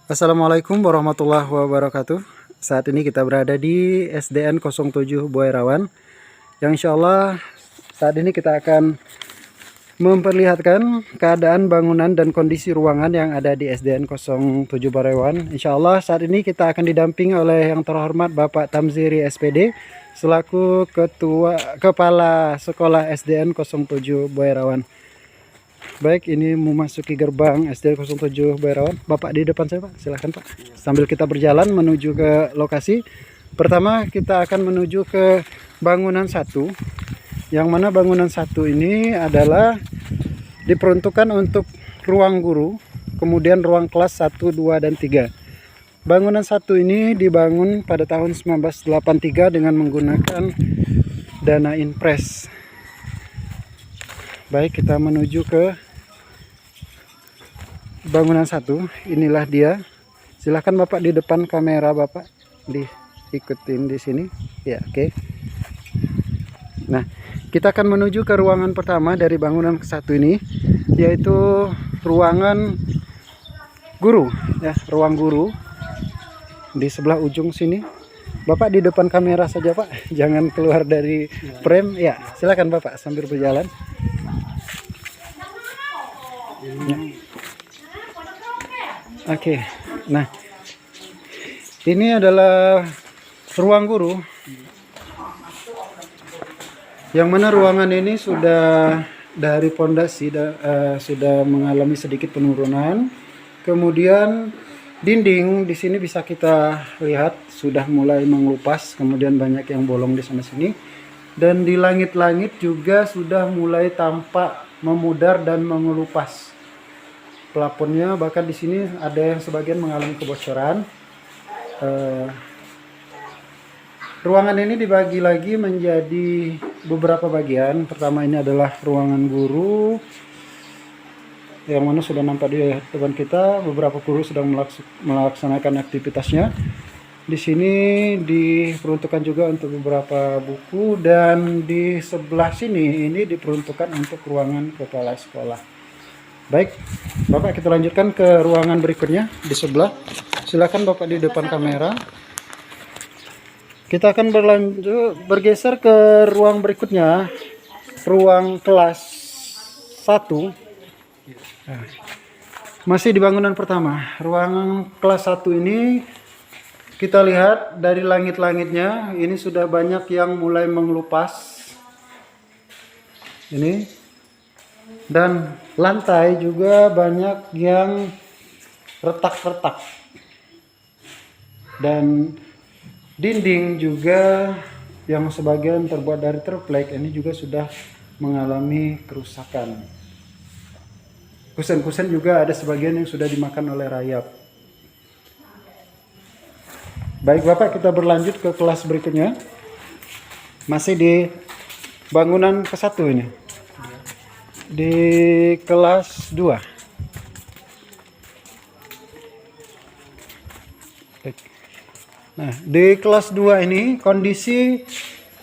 Assalamualaikum warahmatullahi wabarakatuh. Saat ini kita berada di SDN 07 Buairawan, yang insya Allah saat ini kita akan memperlihatkan keadaan bangunan dan kondisi ruangan yang ada di SDN 07 Buairawan. Insya Allah saat ini kita akan didampingi oleh yang terhormat Bapak Tamziri SPD selaku Kepala Sekolah SDN 07 Buairawan. Baik, ini memasuki gerbang SDN 07 Buairawan. Bapak di depan saya, Pak. Silahkan, Pak. Sambil kita berjalan menuju ke lokasi. Pertama, kita akan menuju ke bangunan 1. Yang mana bangunan 1 ini adalah diperuntukkan untuk ruang guru, kemudian ruang kelas 1, 2, dan 3. Bangunan 1 ini dibangun pada tahun 1983 dengan menggunakan dana impres. Baik, kita menuju ke bangunan 1. Inilah dia. Silahkan Bapak di depan kamera, Bapak diikutin di sini ya. Oke. Nah, kita akan menuju ke ruangan pertama dari bangunan ke-1 ini, yaitu ruangan guru ya, ruang guru di sebelah ujung sini. Bapak di depan kamera saja, Pak, jangan keluar dari frame ya. Silakan Bapak sambil berjalan ya. Oke. Nah, ini adalah ruang guru, yang mana ruangan ini sudah dari pondasi sudah mengalami sedikit penurunan. Kemudian dinding di sini bisa kita lihat sudah mulai mengelupas, kemudian banyak yang bolong di sana sini, dan di langit-langit juga sudah mulai tampak memudar dan mengelupas. Plafonnya bahkan di sini ada yang sebagian mengalami kebocoran. Ruangan ini dibagi lagi menjadi beberapa bagian. Pertama ini adalah ruangan guru, yang mana sudah nampak di depan kita beberapa guru sedang melaksanakan aktivitasnya. Di sini diperuntukkan juga untuk beberapa buku, dan di sebelah sini ini diperuntukkan untuk ruangan kepala sekolah. Baik, Bapak, kita lanjutkan ke ruangan berikutnya di sebelah. Silakan Bapak di depan kamera. Kita akan bergeser ke ruang berikutnya, ruang kelas 1. Nah, masih di bangunan pertama. Ruangan kelas 1 ini kita lihat dari langit-langitnya ini sudah banyak yang mulai mengelupas. Ini. Dan lantai juga banyak yang retak-retak. Dan dinding juga yang sebagian terbuat dari triplek ini juga sudah mengalami kerusakan. Kusen-kusen juga ada sebagian yang sudah dimakan oleh rayap. Baik Bapak, kita berlanjut ke kelas berikutnya. Masih di bangunan ke-1 ini. Di kelas 2. Nah, di kelas 2 ini kondisi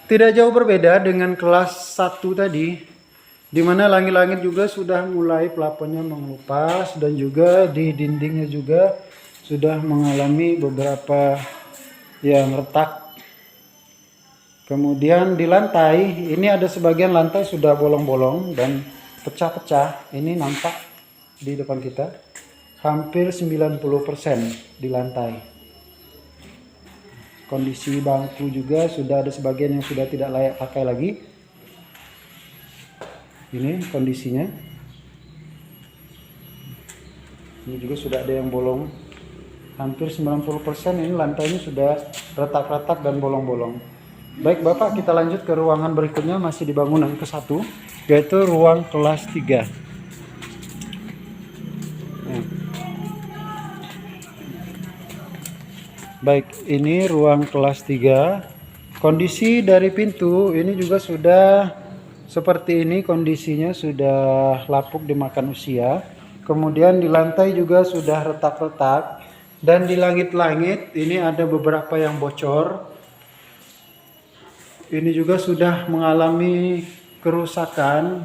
tidak jauh berbeda dengan kelas 1 tadi, di mana langit-langit juga sudah mulai plafonnya mengelupas, dan juga di dindingnya juga sudah mengalami beberapa yang retak. Kemudian di lantai ini ada sebagian lantai sudah bolong-bolong dan pecah-pecah. Ini nampak di depan kita hampir 90% di lantai. Kondisi bangku juga sudah ada sebagian yang sudah tidak layak pakai lagi. Ini kondisinya. Ini juga sudah ada yang bolong. Hampir 90% ini lantainya sudah retak-retak dan bolong-bolong. Baik Bapak, kita lanjut ke ruangan berikutnya, masih di bangunan ke-1, yaitu ruang kelas 3. Baik, ini ruang kelas 3. Kondisi dari pintu ini juga sudah seperti ini, kondisinya sudah lapuk dimakan usia. Kemudian di lantai juga sudah retak-retak, dan di langit-langit ini ada beberapa yang bocor. Ini juga sudah mengalami kerusakan,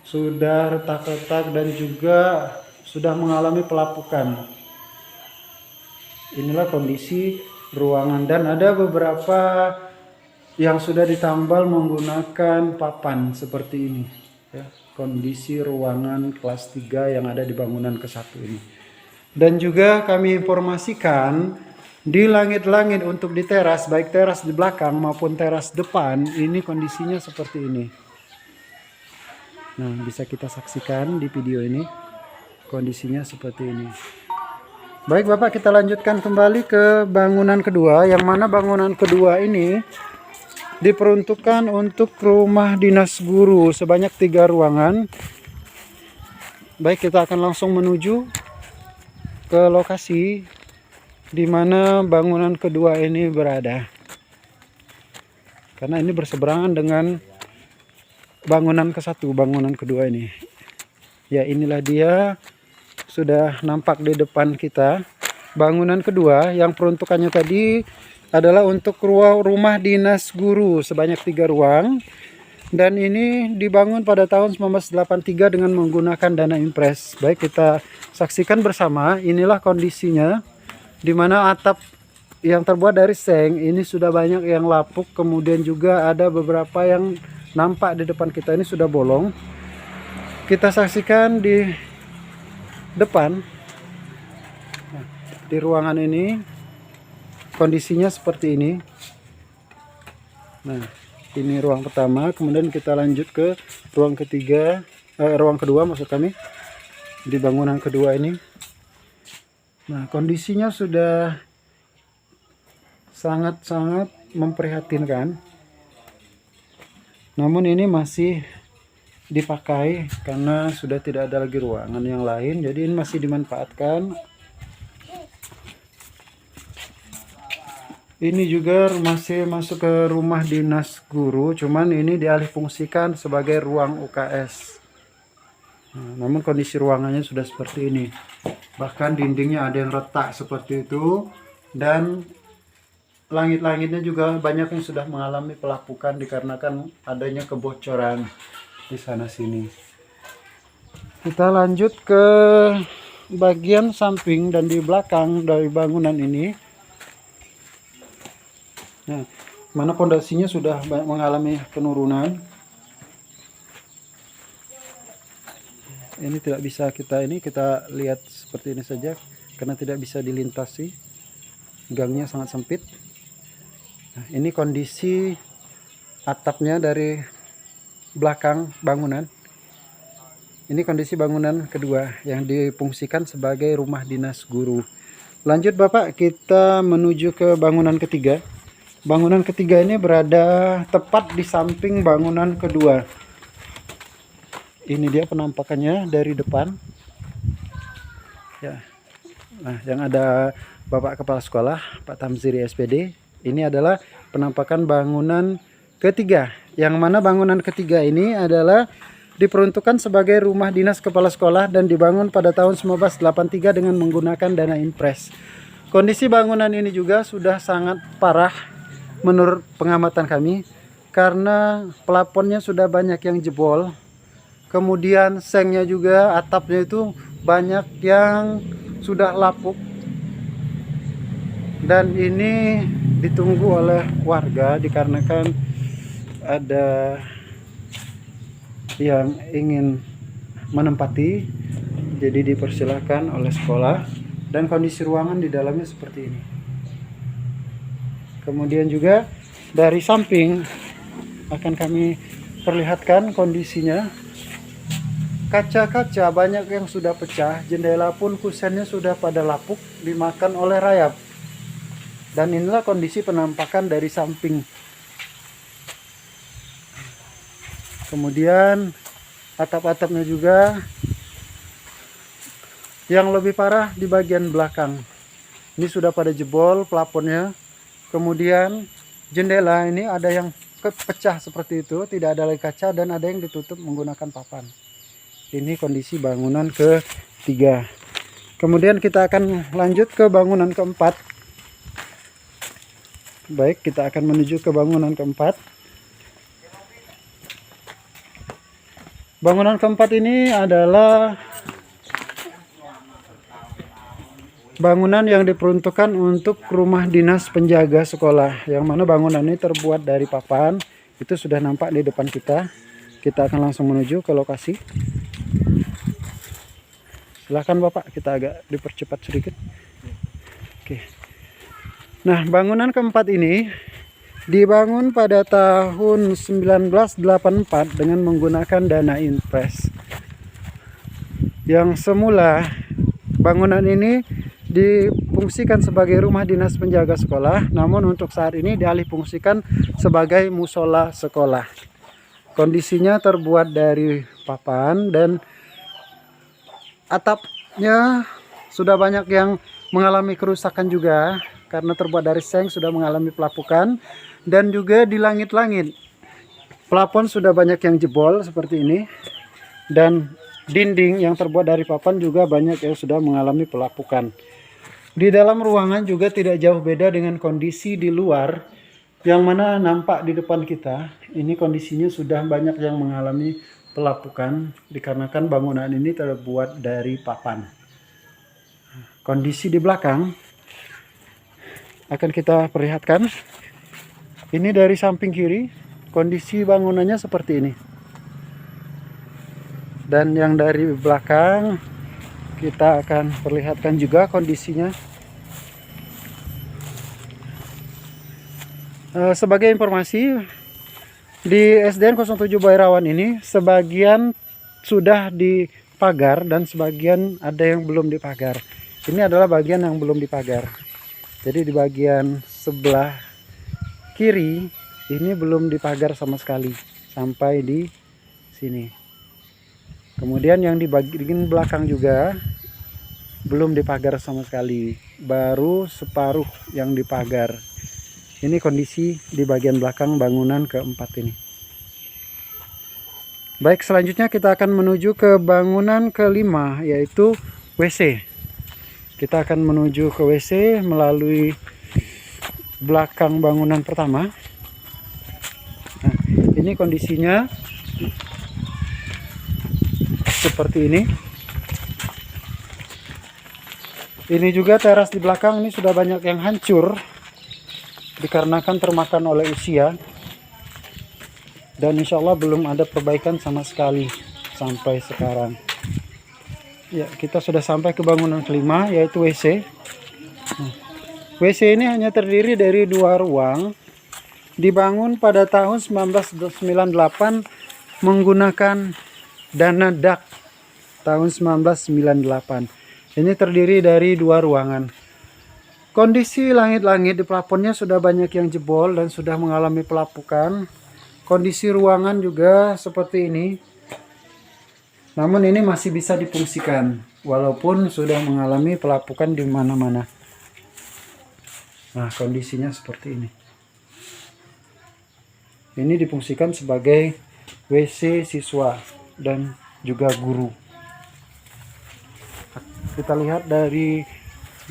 sudah retak-retak, dan juga sudah mengalami pelapukan. inilah kondisi ruangan, dan ada beberapa yang sudah ditambal menggunakan papan seperti ini ya. Kondisi ruangan kelas 3 yang ada di bangunan ke-1 ini. Dan juga kami informasikan di langit-langit untuk di teras, baik teras di belakang maupun teras depan, ini kondisinya seperti ini. Nah, bisa kita saksikan di video ini, kondisinya seperti ini. Baik Bapak, kita lanjutkan kembali ke bangunan kedua, yang mana bangunan kedua ini diperuntukkan untuk rumah dinas guru sebanyak 3 ruangan. Baik, kita akan langsung menuju ke lokasi di mana bangunan kedua ini berada. Karena ini berseberangan dengan bangunan ke-1, bangunan kedua ini. Ya, inilah dia, sudah nampak di depan kita. Bangunan kedua yang peruntukannya tadi adalah untuk rumah dinas guru sebanyak 3 ruang, dan ini dibangun pada tahun 1983 dengan menggunakan dana impres. Baik, kita saksikan bersama. Inilah kondisinya, di mana atap yang terbuat dari seng ini sudah banyak yang lapuk, kemudian juga ada beberapa yang nampak di depan kita ini sudah bolong. Kita saksikan di depan, nah, di ruangan ini kondisinya seperti ini. Nah, ini ruang pertama, kemudian kita lanjut ke ruang ketiga, ruang kedua maksud kami, di bangunan kedua ini. Nah, kondisinya sudah sangat-sangat memprihatinkan. Namun ini masih dipakai karena sudah tidak ada lagi ruangan yang lain, jadi ini masih dimanfaatkan. Ini juga masih masuk ke rumah dinas guru, cuman ini dialihfungsikan sebagai ruang UKS. Nah, namun kondisi ruangannya sudah seperti ini. Bahkan dindingnya ada yang retak seperti itu, dan langit-langitnya juga banyak yang sudah mengalami pelapukan dikarenakan adanya kebocoran di sana sini. Kita lanjut ke bagian samping dan di belakang dari bangunan ini. Nah, mana pondasinya sudah mengalami penurunan. Ini tidak bisa kita lihat seperti ini saja karena tidak bisa dilintasi, gangnya sangat sempit. Nah, ini kondisi atapnya dari belakang bangunan. Ini kondisi bangunan kedua yang difungsikan sebagai rumah dinas guru. Lanjut Bapak, kita menuju ke bangunan ketiga. Bangunan ketiga ini berada tepat di samping bangunan kedua. Ini dia penampakannya dari depan. Ya. Nah, yang ada Bapak Kepala Sekolah, Pak Tamziri SPD. Ini adalah penampakan bangunan ketiga. Yang mana bangunan ketiga ini adalah diperuntukkan sebagai rumah dinas kepala sekolah dan dibangun pada tahun 1983 dengan menggunakan dana impres. Kondisi bangunan ini juga sudah sangat parah menurut pengamatan kami, karena plafonnya sudah banyak yang jebol, kemudian sengnya juga, atapnya itu banyak yang sudah lapuk, dan ini ditunggu oleh warga dikarenakan ada yang ingin menempati, jadi dipersilahkan oleh sekolah, dan kondisi ruangan di dalamnya seperti ini. Kemudian juga dari samping akan kami perlihatkan kondisinya. Kaca-kaca banyak yang sudah pecah, jendela pun kusennya sudah pada lapuk dimakan oleh rayap. Dan inilah kondisi penampakan dari samping. Kemudian atap-atapnya juga yang lebih parah di bagian belakang. Ini sudah pada jebol plafonnya. Kemudian jendela ini ada yang pecah seperti itu, tidak ada lagi kaca, dan ada yang ditutup menggunakan papan. Ini kondisi bangunan ketiga. Kemudian kita akan lanjut ke bangunan keempat. Baik, kita akan menuju ke bangunan keempat. Bangunan keempat ini adalah bangunan yang diperuntukkan untuk rumah dinas penjaga sekolah, yang mana bangunan ini terbuat dari papan. Itu sudah nampak di depan kita. Kita akan langsung menuju ke lokasi. Silahkan Bapak, kita agak dipercepat sedikit. Oke. Nah, bangunan keempat ini dibangun pada tahun 1984 dengan menggunakan dana impres. Yang semula bangunan ini difungsikan sebagai rumah dinas penjaga sekolah, namun untuk saat ini dialihfungsikan sebagai musola sekolah. Kondisinya terbuat dari papan dan atapnya sudah banyak yang mengalami kerusakan juga karena terbuat dari seng, sudah mengalami pelapukan. Dan juga di langit-langit plafon sudah banyak yang jebol seperti ini, dan dinding yang terbuat dari papan juga banyak yang sudah mengalami pelapukan. Di dalam ruangan juga tidak jauh beda dengan kondisi di luar, yang mana nampak di depan kita. Ini kondisinya sudah banyak yang mengalami pelapukan dikarenakan bangunan ini terbuat dari papan. Kondisi di belakang akan kita perlihatkan. Ini dari samping kiri, kondisi bangunannya seperti ini. Dan yang dari belakang kita akan perlihatkan juga kondisinya. Sebagai informasi, di SDN 07 Bairawan ini sebagian sudah dipagar dan sebagian ada yang belum dipagar. Ini adalah bagian yang belum dipagar. Jadi di bagian sebelah kiri ini belum dipagar sama sekali sampai di sini. Kemudian yang di bagian belakang juga belum dipagar sama sekali, baru separuh yang dipagar. Ini kondisi di bagian belakang bangunan keempat ini. Baik, selanjutnya kita akan menuju ke bangunan kelima, yaitu WC. Kita akan menuju ke WC melalui belakang bangunan pertama. Nah, ini kondisinya seperti ini. Ini juga teras di belakang ini sudah banyak yang hancur dikarenakan termakan oleh usia, dan insya Allah belum ada perbaikan sama sekali sampai sekarang. Ya, kita sudah sampai ke bangunan kelima, yaitu WC. WC ini hanya terdiri dari 2 ruang, dibangun pada tahun 1998 menggunakan dana dak tahun 1998. Ini terdiri dari 2 ruangan. Kondisi langit-langit di plafonnya sudah banyak yang jebol dan sudah mengalami pelapukan. Kondisi ruangan juga seperti ini. Namun ini masih bisa difungsikan walaupun sudah mengalami pelapukan di mana-mana. Nah, kondisinya seperti ini. Ini difungsikan sebagai WC siswa dan juga guru. Kita lihat dari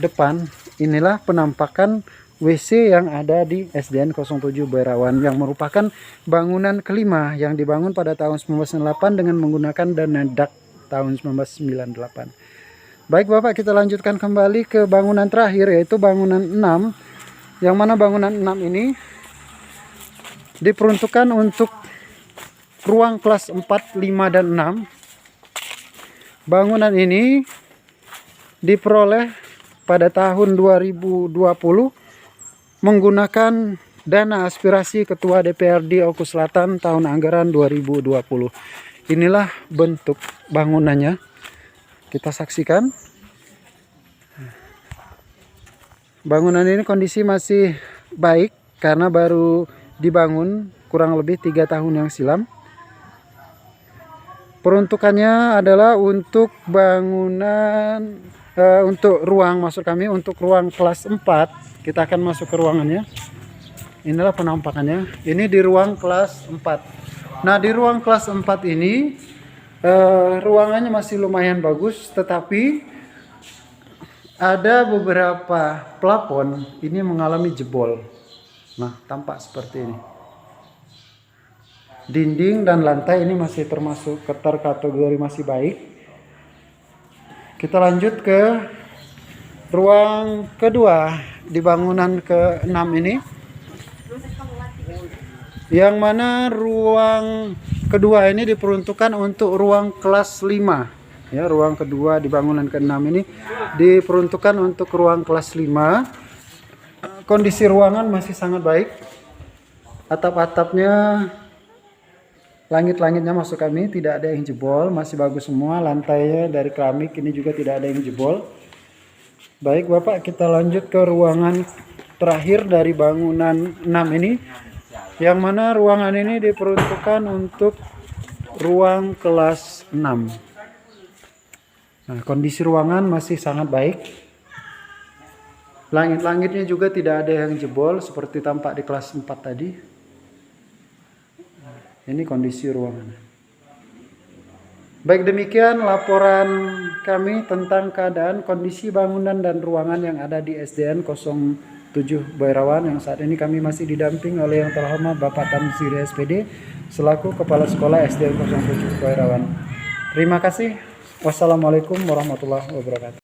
depan, inilah penampakan WC yang ada di SDN 07 Bairawan, yang merupakan bangunan kelima yang dibangun pada tahun 1998 dengan menggunakan dana dak tahun 1998. Baik Bapak, kita lanjutkan kembali ke bangunan terakhir, yaitu bangunan 6, yang mana bangunan 6 ini diperuntukkan untuk ruang kelas 4, 5, dan 6. Bangunan ini diperoleh pada tahun 2020 menggunakan dana aspirasi Ketua DPRD Oku Selatan tahun anggaran 2020. Inilah bentuk bangunannya. Kita saksikan. Bangunan ini kondisi masih baik karena baru dibangun kurang lebih 3 tahun yang silam. Peruntukannya adalah untuk bangunan, untuk ruang, maksud kami untuk ruang kelas 4. Kita akan masuk ke ruangannya. Inilah penampakannya. Ini di ruang kelas 4. Nah, di ruang kelas 4 ini ruangannya masih lumayan bagus, tetapi ada beberapa plafon ini mengalami jebol. Nah, tampak seperti ini. Dinding dan lantai ini masih termasuk terkategori masih baik. Kita lanjut ke ruang kedua di bangunan ke-6 ini, yang mana ruang kedua ini diperuntukkan untuk ruang kelas 5 ya. Ruang kedua di bangunan ke-6 ini diperuntukkan untuk ruang kelas 5. Kondisi ruangan masih sangat baik. Atap-atapnya, langit-langitnya maksud kami, tidak ada yang jebol, masih bagus semua. Lantainya dari keramik, ini juga tidak ada yang jebol. Baik Bapak, kita lanjut ke ruangan terakhir dari bangunan 6 ini, yang mana ruangan ini diperuntukkan untuk ruang kelas 6. Nah, kondisi ruangan masih sangat baik. Langit-langitnya juga tidak ada yang jebol seperti tampak di kelas 4 tadi. Ini kondisi ruangan. Baik, demikian laporan kami tentang keadaan kondisi bangunan dan ruangan yang ada di SDN 07 Boirawan, yang saat ini kami masih didamping oleh yang terhormat Bapak Tamziri SPD selaku Kepala Sekolah SDN 07 Boirawan. Terima kasih. Wassalamualaikum warahmatullahi wabarakatuh.